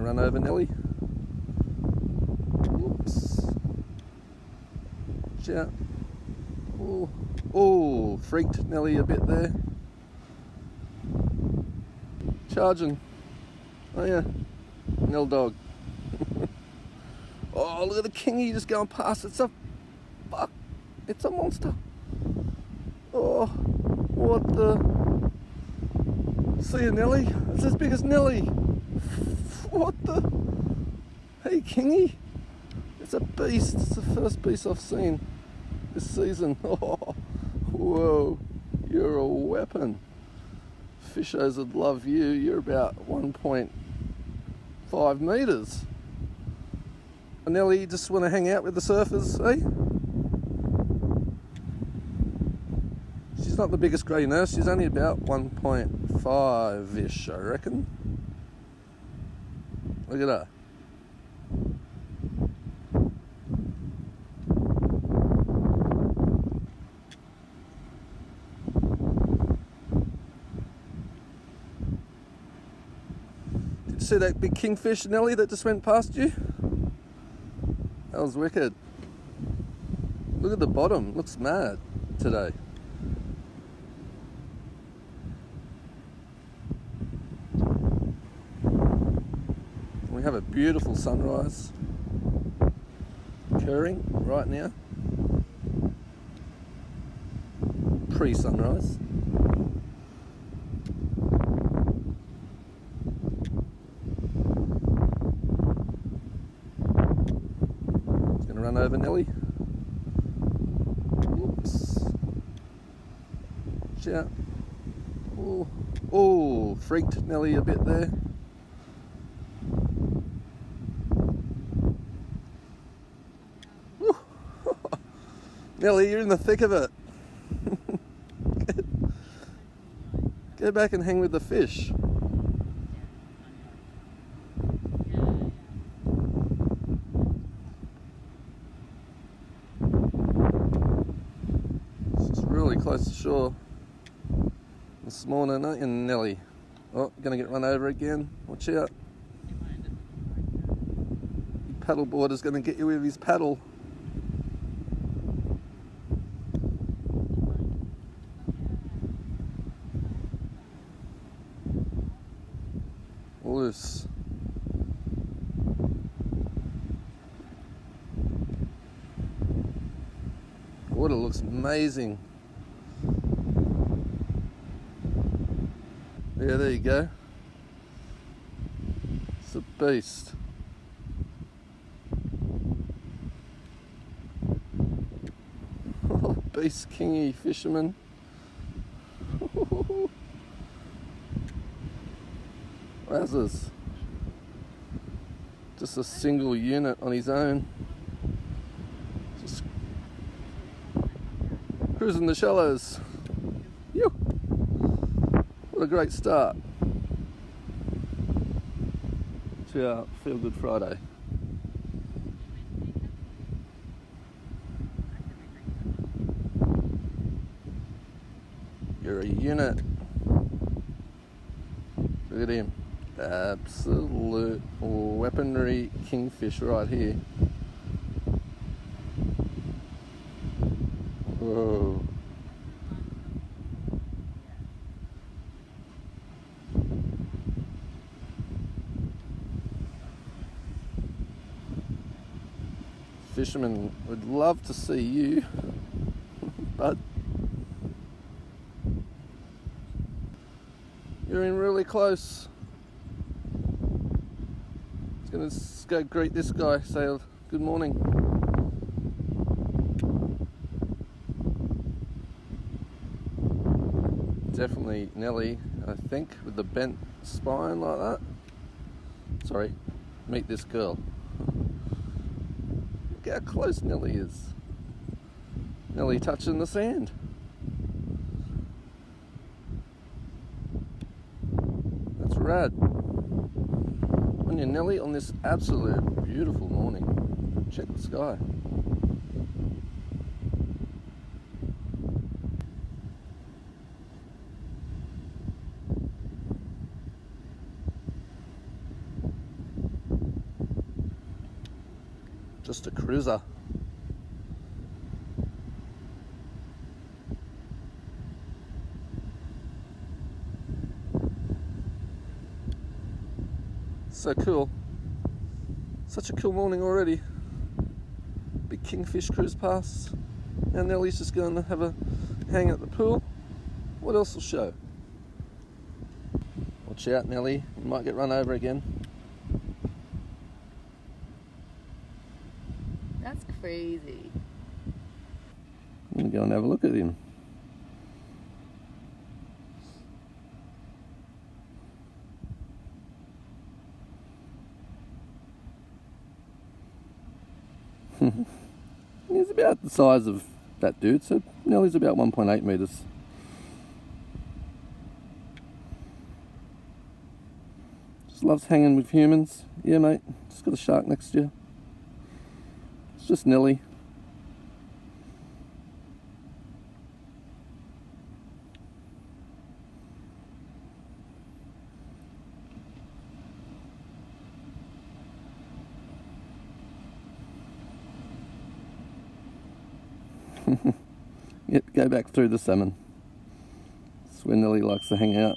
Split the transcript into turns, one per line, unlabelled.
run over Nelly. Whoops. Watch out. Oh, freaked Nelly a bit there. Charging. Oh yeah, Nell dog. Oh, look at the kingy just going past. It's a monster. Oh, what the? See you, Nelly. It's as big as Nelly. What the? Hey, kingy. It's a beast. It's the first beast I've seen this season. Oh, whoa, you're a weapon. Fishers would love you. You're about 1.5 metres. Nelly, you just want to hang out with the surfers, eh? She's not the biggest grey nurse. She's only about 1.5-ish, I reckon. Look at her. Did you see that big kingfish, Nelly, that just went past you? That was wicked. Look at the bottom. Looks mad today. We have a beautiful sunrise occurring right now. Pre-sunrise. It's going to run over Nelly. Whoops. Watch out. Oh, freaked Nelly a bit there. Nelly, you're in the thick of it. Go back and hang with the fish. It's really close to shore this morning, aren't you, Nelly? Oh, gonna get run over again. Watch out. Your paddleboarder's gonna get you with his paddle. Loose. Water looks amazing. Yeah, there you go. It's a beast. Oh, beast kingy fisherman. Wowzers. Just a single unit on his own. Just cruising the shallows. Yoo! What a great start to our Feel Good Friday. You're a unit. Look at him. Absolute weaponry kingfish right here. Whoa. Fishermen would love to see you, but you're in really close. Let's go greet this guy, say good morning. Definitely Nelly, I think, with the bent spine like that. Sorry, meet this girl. Look how close Nelly is. Nelly touching the sand. That's rad. On your Nelly on this absolute beautiful morning. Check the sky. Just a cruiser. So cool. Such a cool morning already. Big kingfish cruise past. Now Nelly's just going to have a hang at the pool. What else will show? Watch out, Nelly. You might get run over again.
That's crazy.
I'm going to go and have a look at him. He's about the size of that dude, so Nelly's about 1.8 metres. Just loves hanging with humans. Yeah, mate, just got a shark next to you. It's just Nelly. Yep, go back through the salmon. That's where Nelly likes to hang out.